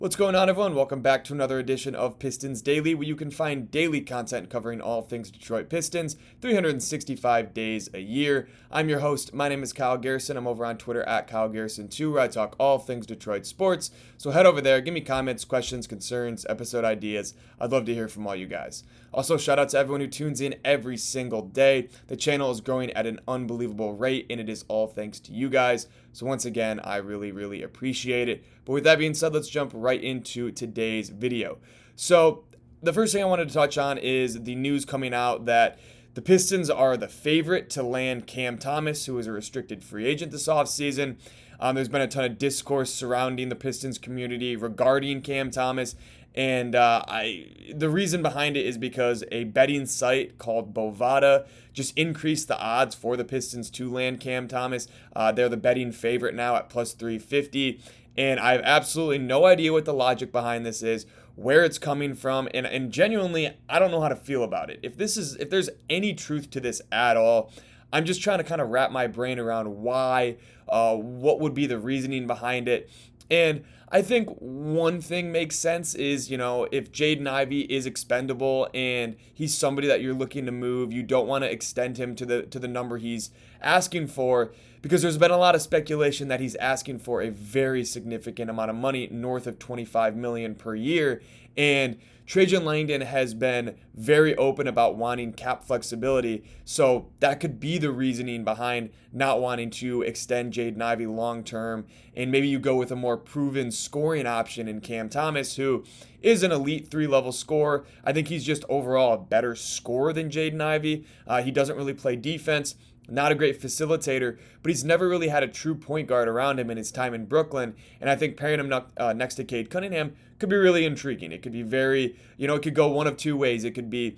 What's going on, everyone? Welcome back to another edition of Pistons Daily, where you can find daily content covering all things Detroit Pistons, 365 days a year. I'm your host. My name is Kyle Garrison. I'm over on Twitter at Kyle Garrison2, where I talk all things Detroit sports. So head over there, give me comments, questions, concerns, episode ideas. I'd love to hear from all you guys. Also, shout out to everyone who tunes in every single day. The channel is growing at an unbelievable rate, and it is all thanks to you guys. So once again, I really appreciate it. But with that being said, let's jump right into today's video. So the first thing I wanted to touch on is the news coming out that the Pistons are the favorite to land Cam Thomas, who is a restricted free agent this offseason. There's been a ton of discourse surrounding the Pistons community regarding Cam Thomas. And the reason behind it is because a betting site called Bovada just increased the odds for the Pistons to land Cam Thomas. They're the betting favorite now at plus 350. And I have absolutely no idea what the logic behind this is, where it's coming from, and genuinely, I don't know how to feel about it. If there's any truth to this at all, I'm just trying to kind of wrap my brain around why, what would be the reasoning behind it. And I think one thing makes sense is, if Jaden Ivy is expendable and he's somebody that you're looking to move, you don't want to extend him to the number he's asking for, because there's been a lot of speculation that he's asking for a very significant amount of money, north of $25 million per year. And Trajan Langdon has been very open about wanting cap flexibility, so that could be the reasoning behind not wanting to extend Jaden Ivy long term, and maybe you go with a more proven scoring option in Cam Thomas, who is an elite 3-level scorer. I think he's just overall a better scorer than Jaden Ivy. He doesn't really play defense. Not a great facilitator, but he's never really had a true point guard around him in his time in Brooklyn. And I think pairing him next to Cade Cunningham could be really intriguing. It could be very, it could go one of two ways. It could be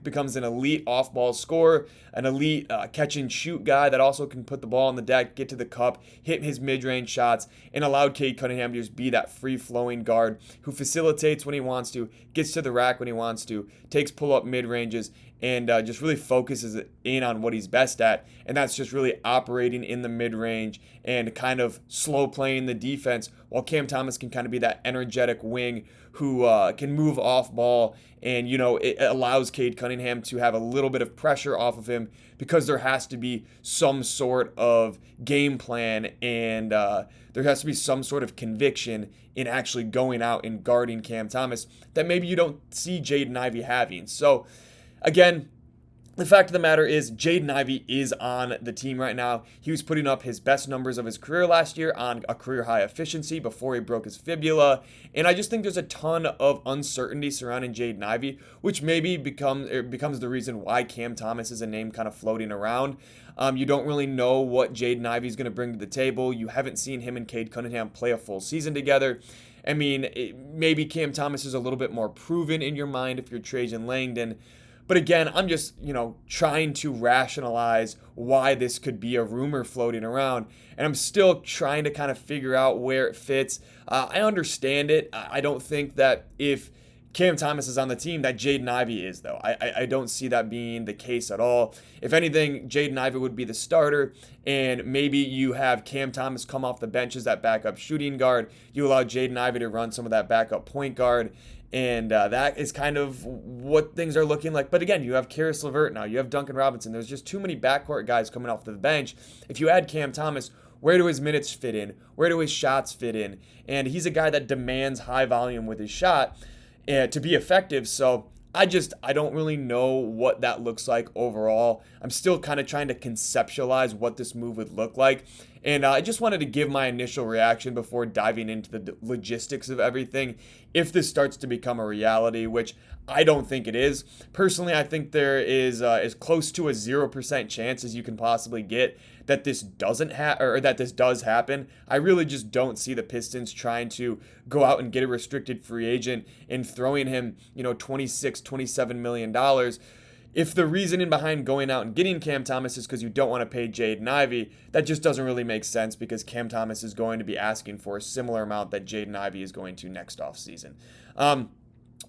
becomes an elite off-ball scorer, an elite catch-and-shoot guy that also can put the ball on the deck, get to the cup, hit his mid-range shots, and allow Cade Cunningham to just be that free-flowing guard who facilitates when he wants to, gets to the rack when he wants to, takes pull-up mid-ranges, and just really focuses in on what he's best at, and that's just really operating in the mid-range and kind of slow playing the defense, while Cam Thomas can kind of be that energetic wing who can move off ball, and it allows Cade Cunningham to have a little bit of pressure off of him, because there has to be some sort of game plan, and there has to be some sort of conviction in actually going out and guarding Cam Thomas that maybe you don't see Jaden Ivy having. So again, the fact of the matter is Jaden Ivy is on the team right now. He was putting up his best numbers of his career last year on a career-high efficiency before he broke his fibula. And I just think there's a ton of uncertainty surrounding Jaden Ivy, which maybe becomes the reason why Cam Thomas is a name kind of floating around. You don't really know what Jaden Ivy is going to bring to the table. You haven't seen him and Cade Cunningham play a full season together. I mean, maybe Cam Thomas is a little bit more proven in your mind if you're Trajan Langdon. But again, I'm just, trying to rationalize why this could be a rumor floating around. And I'm still trying to kind of figure out where it fits. I understand it. I don't think that if Cam Thomas is on the team, that Jaden Ivy is, though. I don't see that being the case at all. If anything, Jaden Ivy would be the starter, and maybe you have Cam Thomas come off the bench as that backup shooting guard. You allow Jaden Ivy to run some of that backup point guard. And that is kind of what things are looking like. But again, you have Karis LeVert now. You have Duncan Robinson. There's just too many backcourt guys coming off the bench. If you add Cam Thomas, where do his minutes fit in? Where do his shots fit in? And he's a guy that demands high volume with his shot to be effective. So I don't really know what that looks like overall. I'm still kind of trying to conceptualize what this move would look like. And I just wanted to give my initial reaction before diving into the logistics of everything, if this starts to become a reality, which I don't think it is. Personally, I think there is as close to a 0% chance as you can possibly get that this does happen. I really just don't see the Pistons trying to go out and get a restricted free agent and throwing him, $26-27 million. If the reasoning behind going out and getting Cam Thomas is because you don't want to pay Jaden Ivy, that just doesn't really make sense, because Cam Thomas is going to be asking for a similar amount that Jaden Ivy is going to next offseason.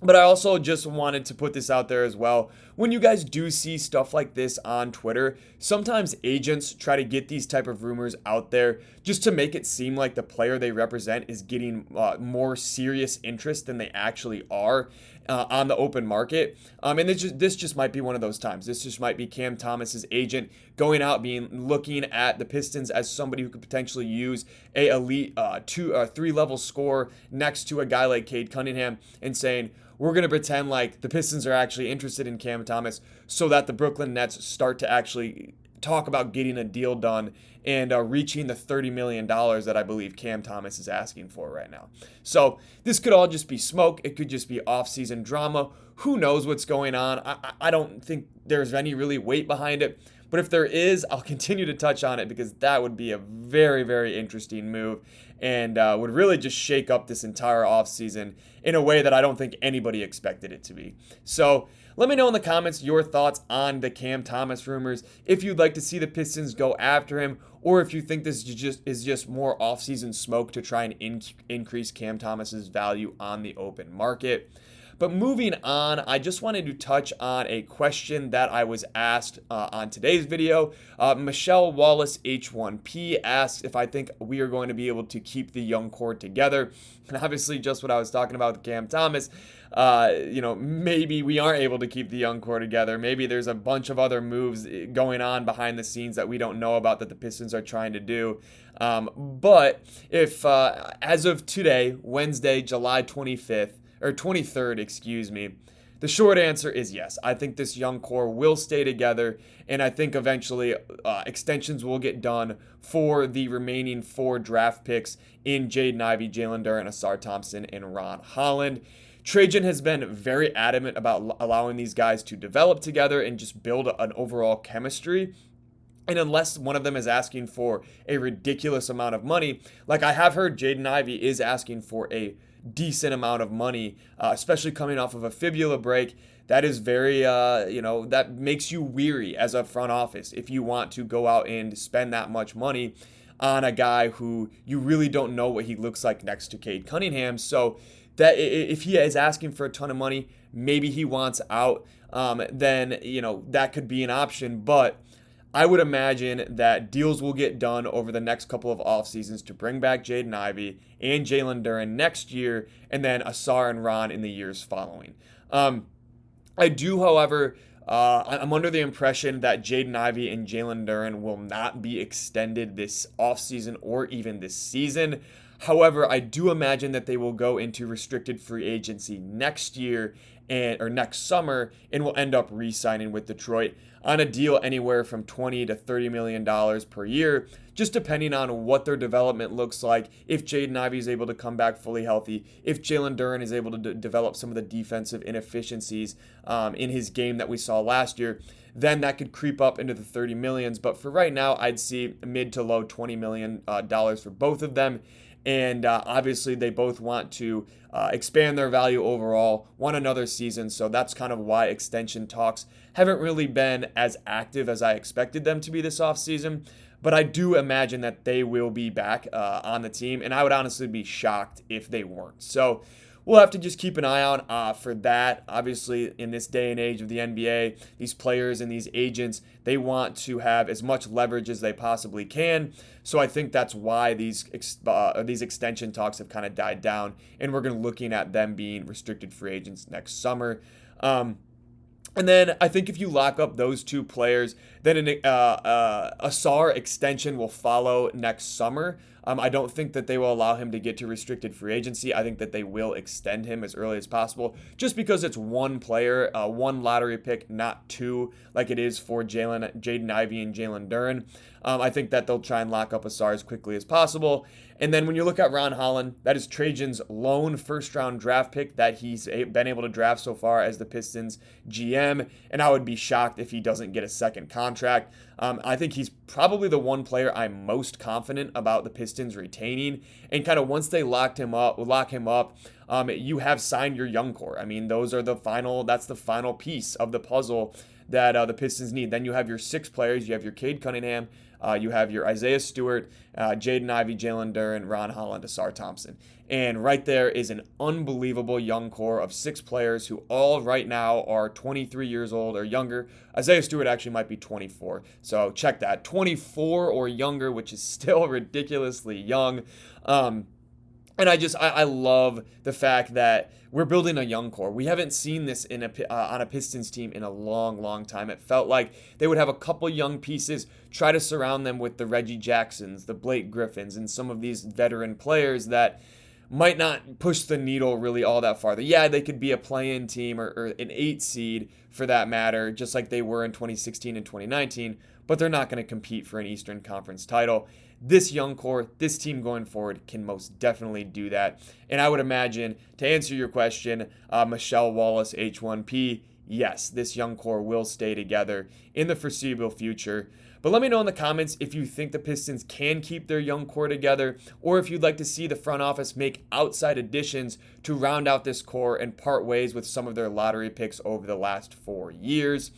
But I also just wanted to put this out there as well. When you guys do see stuff like this on Twitter, sometimes agents try to get these type of rumors out there just to make it seem like the player they represent is getting more serious interest than they actually are on the open market. And this just might be one of those times. This just might be Cam Thomas's agent going out, looking at the Pistons as somebody who could potentially use a elite 3-level score next to a guy like Cade Cunningham and saying, we're going to pretend like the Pistons are actually interested in Cam Thomas so that the Brooklyn Nets start to actually talk about getting a deal done and reaching the $30 million that I believe Cam Thomas is asking for right now. So this could all just be smoke. It could just be off-season drama. Who knows what's going on? I don't think there's any really weight behind it. But if there is, I'll continue to touch on it because that would be a very, very interesting move and would really just shake up this entire offseason in a way that I don't think anybody expected it to be. So let me know in the comments your thoughts on the Cam Thomas rumors, if you'd like to see the Pistons go after him, or if you think this is just more offseason smoke to try and increase Cam Thomas's value on the open market. But moving on, I just wanted to touch on a question that I was asked on today's video. Michelle Wallace H1P asked if I think we are going to be able to keep the young core together. And obviously, just what I was talking about with Cam Thomas, maybe we aren't able to keep the young core together. Maybe there's a bunch of other moves going on behind the scenes that we don't know about that the Pistons are trying to do. But if, as of today, Wednesday, July 25th, or 23rd, excuse me. The short answer is yes. I think this young core will stay together, and I think eventually extensions will get done for the remaining 4 draft picks in Jaden Ivy, Jalen Duren, Assar Thompson, and Ron Holland. Trajan has been very adamant about allowing these guys to develop together and just build an overall chemistry. And unless one of them is asking for a ridiculous amount of money, like I have heard Jaden Ivy is asking for a decent amount of money, especially coming off of a fibula break. That is very, that makes you weary as a front office if you want to go out and spend that much money on a guy who you really don't know what he looks like next to Cade Cunningham. So that if he is asking for a ton of money, maybe he wants out, then, that could be an option. But I would imagine that deals will get done over the next couple of off seasons to bring back Jaden Ivy and Jalen Duren next year, and then Assar and Ron in the years following. I do, however, I'm under the impression that Jaden Ivy and Jalen Duren will not be extended this offseason or even this season. However, I do imagine that they will go into restricted free agency next year or next summer and will end up re-signing with Detroit on a deal anywhere from $20 to $30 million per year, just depending on what their development looks like, if Jaden Ivey is able to come back fully healthy, if Jalen Duren is able to develop some of the defensive inefficiencies in his game that we saw last year, then that could creep up into the 30 millions. But for right now, I'd see mid to low $20 million for both of them. And obviously, they both want to expand their value overall, want another season. So that's kind of why extension talks haven't really been as active as I expected them to be this offseason. But I do imagine that they will be back on the team. And I would honestly be shocked if they weren't. So we'll have to just keep an eye out for that. Obviously, in this day and age of the NBA, these players and these agents, they want to have as much leverage as they possibly can. So I think that's why these extension talks have kind of died down, and we're going to looking at them being restricted free agents next summer. And then I think if you lock up those two players, then an Assar extension will follow next summer. I don't think that they will allow him to get to restricted free agency. I think that they will extend him as early as possible, just because it's one player, one lottery pick, not two, like it is for Jaden Ivey and Jalen Duren. I think that they'll try and lock up Assar as quickly as possible. And then when you look at Ron Holland, that is Trajan's lone first-round draft pick that he's been able to draft so far as the Pistons GM, and I would be shocked if he doesn't get a second contract. I think he's probably the one player I'm most confident about the Pistons retaining, and kind of once they lock him up, you have signed your young core. I mean, that's the final piece of the puzzle that the Pistons need. Then you have your 6 players. You have your Cade Cunningham. You have your Isaiah Stewart, Jaden Ivy, Jalen Duren, Ron Holland, Assar Thompson. And right there is an unbelievable young core of 6 players who all right now are 23 years old or younger. Isaiah Stewart actually might be 24. So check that. 24 or younger, which is still ridiculously young. And I love the fact that we're building a young core. We haven't seen this on a Pistons team in a long, long time. It felt like they would have a couple young pieces, try to surround them with the Reggie Jacksons, the Blake Griffins, and some of these veteran players that might not push the needle really all that farther. Yeah, they could be a play-in team or an 8 seed for that matter, just like they were in 2016 and 2019, but they're not going to compete for an Eastern Conference title. This young core, this team going forward can most definitely do that. And I would imagine, to answer your question, Michelle Wallace, H1P, yes, this young core will stay together in the foreseeable future. But let me know in the comments if you think the Pistons can keep their young core together, or if you'd like to see the front office make outside additions to round out this core and part ways with some of their lottery picks over the last 4 years.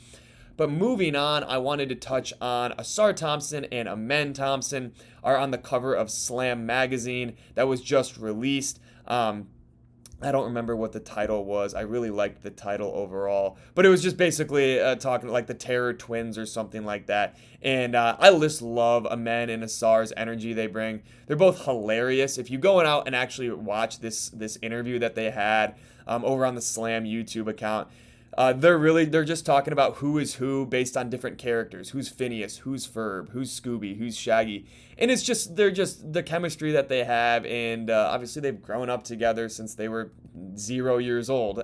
But moving on, I wanted to touch on Assar Thompson and Amen Thompson are on the cover of Slam magazine that was just released. I don't remember what the title was. I really liked the title overall, but it was just basically talking like the Terror Twins or something like that. And I just love Amen and Assar's energy they bring. They're both hilarious. If you go out and actually watch this interview that they had over on the Slam YouTube account, they're just talking about who is who based on different characters. Who's Phineas, who's Ferb, who's Scooby, who's Shaggy. And they're just the chemistry that they have. And obviously they've grown up together since they were 0 years old.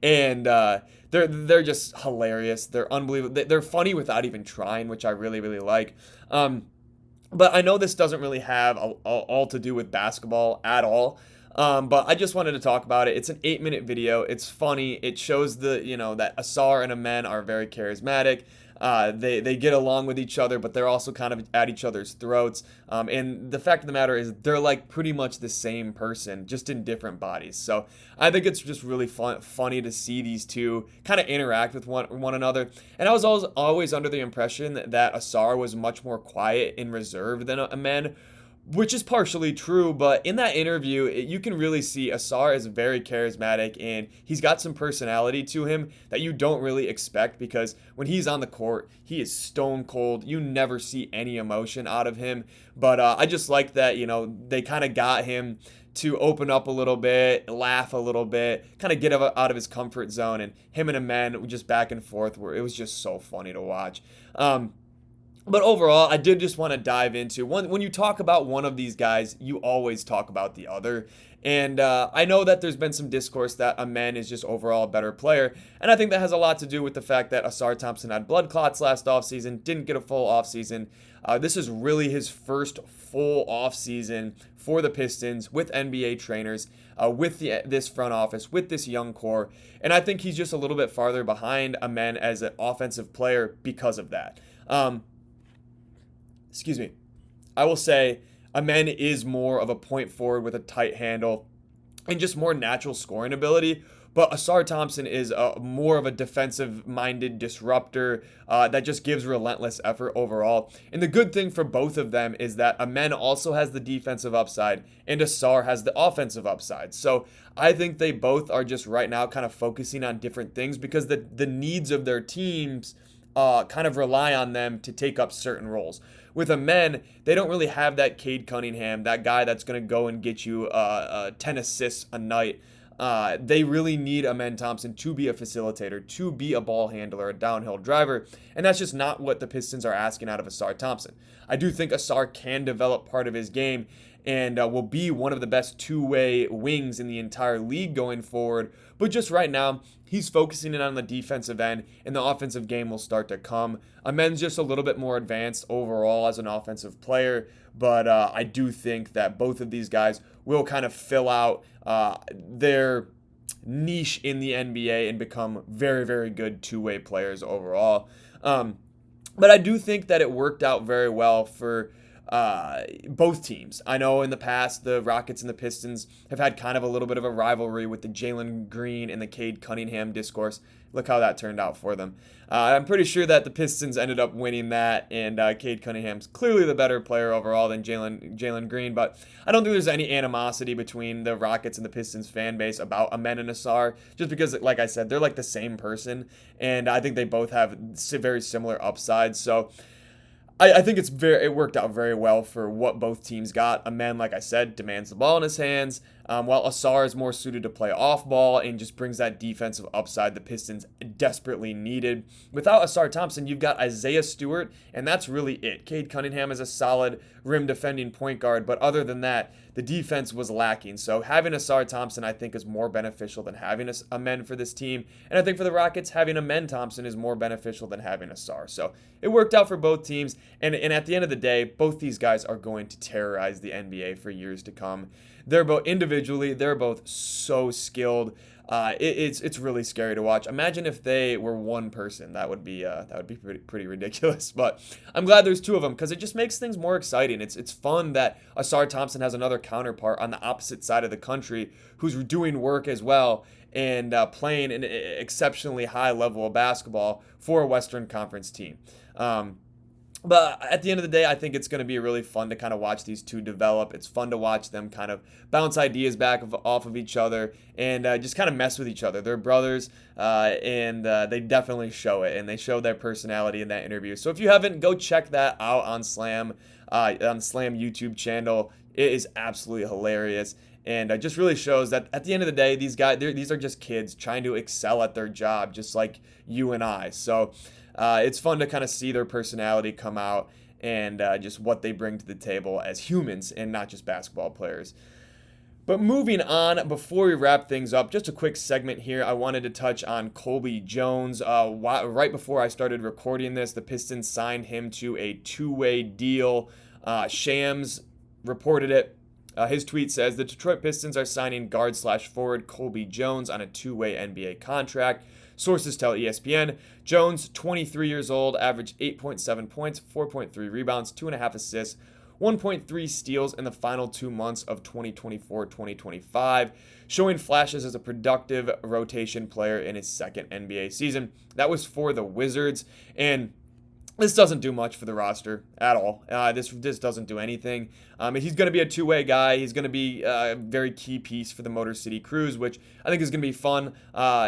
And they're just hilarious. They're unbelievable. They're funny without even trying, which I really, really like. But I know this doesn't really have all to do with basketball at all. But I just wanted to talk about it. It's an 8-minute video. It's funny. It shows that Assar and Amen are very charismatic. They get along with each other, but they're also kind of at each other's throats. And the fact of the matter is they're like pretty much the same person, just in different bodies. So I think it's just really funny to see these two kind of interact with one another. And I was always under the impression that Assar was much more quiet and reserved than Amen, which is partially true, but in that interview, you can really see Assar is very charismatic, and he's got some personality to him that you don't really expect, because when he's on the court, he is stone cold. You never see any emotion out of him, but I just like that, they kind of got him to open up a little bit, laugh a little bit, kind of get out of his comfort zone, and him and Amen just back and forth, where it was just so funny to watch. But overall, I did just want to dive into when you talk about one of these guys, you always talk about the other. And I know that there's been some discourse that Amen is just overall a better player. And I think that has a lot to do with the fact that Assar Thompson had blood clots last offseason, didn't get a full offseason. This is really his first full offseason for the Pistons with NBA trainers, with this front office, with this young core. And I think he's just a little bit farther behind Amen as an offensive player because of that. Excuse me. I will say Amen is more of a point forward with a tight handle and just more natural scoring ability. But Assar Thompson is more of a defensive-minded disruptor that just gives relentless effort overall. And the good thing for both of them is that Amen also has the defensive upside and Assar has the offensive upside. So I think they both are just right now kind of focusing on different things because the needs of their teams kind of rely on them to take up certain roles. With Amen, they don't really have that Cade Cunningham, that guy that's going to go and get you 10 assists a night. They really need Amen Thompson to be a facilitator, to be a ball handler, a downhill driver, and that's just not what the Pistons are asking out of Assar Thompson. I do think Assar can develop part of his game and will be one of the best two-way wings in the entire league going forward, but just right now, he's focusing in on the defensive end, and the offensive game will start to come. Amen's just a little bit more advanced overall as an offensive player, but I do think that both of these guys will kind of fill out their niche in the NBA and become very, very good two-way players overall. But I do think that it worked out very well for both teams. I know in the past the Rockets and the Pistons have had kind of a little bit of a rivalry with the Jalen Green and the Cade Cunningham discourse. Look how that turned out for them. I'm pretty sure that the Pistons ended up winning that, and Cade Cunningham's clearly the better player overall than Jalen Green. But I don't think there's any animosity between the Rockets and the Pistons fan base about Amen and Assar, just because, like I said, they're like the same person, and I think they both have very similar upsides. So I think it worked out very well for what both teams got. Amen, like I said, demands the ball in his hands, while Assar is more suited to play off ball and just brings that defensive upside the Pistons desperately needed. Without Assar Thompson, you've got Isaiah Stewart, and that's really it. Cade Cunningham is a solid rim defending point guard, but other than that, the defense was lacking. So having Assar Thompson, I think, is more beneficial than having Amen for this team. And I think for the Rockets, having Amen Thompson is more beneficial than having Assar. So it worked out for both teams. And at the end of the day, both these guys are going to terrorize the NBA for years to come. They're both individually, they're both so skilled. It's really scary to watch. Imagine if they were one person. That would be pretty ridiculous. But I'm glad there's two of them because it just makes things more exciting. It's fun that Assar Thompson has another counterpart on the opposite side of the country who's doing work as well and playing an exceptionally high level of basketball for a Western Conference team. But at the end of the day, I think it's going to be really fun to kind of watch these two develop. It's fun to watch them kind of bounce ideas off of each other and just kind of mess with each other. They're brothers, and they definitely show it, and they show their personality in that interview. So if you haven't, go check that out on Slam YouTube channel. It is absolutely hilarious. And it just really shows that at the end of the day, these are just kids trying to excel at their job, just like you and I. So it's fun to kind of see their personality come out and just what they bring to the table as humans and not just basketball players. But moving on, before we wrap things up, just a quick segment here. I wanted to touch on Colby Jones. Right before I started recording this, the Pistons signed him to a two-way deal. Shams reported it. His tweet says, the Detroit Pistons are signing guard/forward Colby Jones on a two-way NBA contract. Sources tell ESPN. Jones, 23 years old, averaged 8.7 points, 4.3 rebounds, 2.5 assists, 1.3 steals in the final 2 months of 2024-2025, showing flashes as a productive rotation player in his second NBA season. That was for the Wizards, and this doesn't do much for the roster at all. This doesn't do anything. He's going to be a two-way guy. He's going to be a very key piece for the Motor City Cruise, which I think is going to be fun.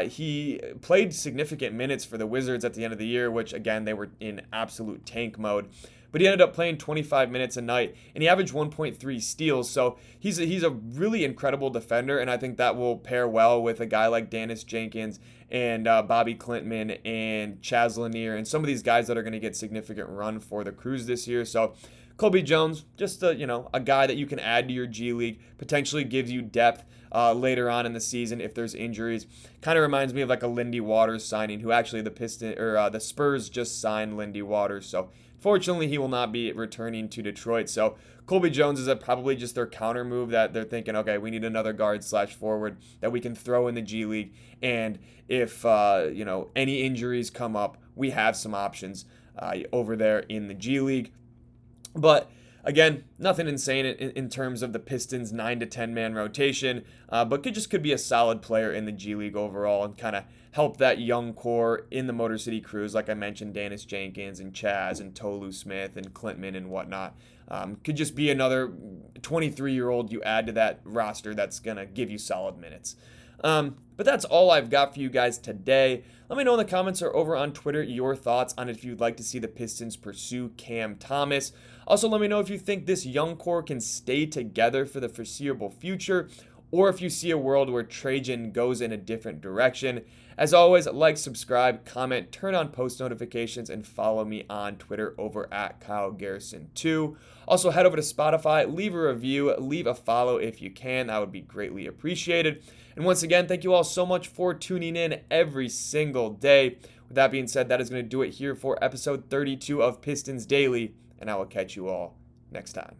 He played significant minutes for the Wizards at the end of the year, which, again, they were in absolute tank mode. But he ended up playing 25 minutes a night, and he averaged 1.3 steals. So he's a really incredible defender, and I think that will pair well with a guy like Dennis Jenkins and Bobby Clintman and Chaz Lanier and some of these guys that are going to get significant run for the Cruise this year. So Colby Jones, just a guy that you can add to your G League, potentially gives you depth later on in the season if there's injuries. Kind of reminds me of like a Lindy Waters signing, who actually the Spurs just signed Lindy Waters. So fortunately, he will not be returning to Detroit. So Colby Jones is probably just their counter move that they're thinking, okay, we need another guard/forward that we can throw in the G League. And if any injuries come up, we have some options over there in the G League. But again, nothing insane in terms of the Pistons' 9 to 10 man rotation, but could be a solid player in the G League overall and kind of help that young core in the Motor City Cruise, like I mentioned, Dennis Jenkins and Chaz and Tolu Smith and Clintman and whatnot. Could just be another 23-year-old you add to that roster that's going to give you solid minutes. But that's all I've got for you guys today. Let me know in the comments or over on Twitter your thoughts on if you'd like to see the Pistons pursue Cam Thomas. Also, let me know if you think this young core can stay together for the foreseeable future, or if you see a world where Trajan goes in a different direction. As always, like, subscribe, comment, turn on post notifications, and follow me on Twitter over at Kyle Garrison 2. Also, head over to Spotify, leave a review, leave a follow if you can. That would be greatly appreciated. And once again, thank you all so much for tuning in every single day. With that being said, that is going to do it here for episode 32 of Pistons Daily, and I will catch you all next time.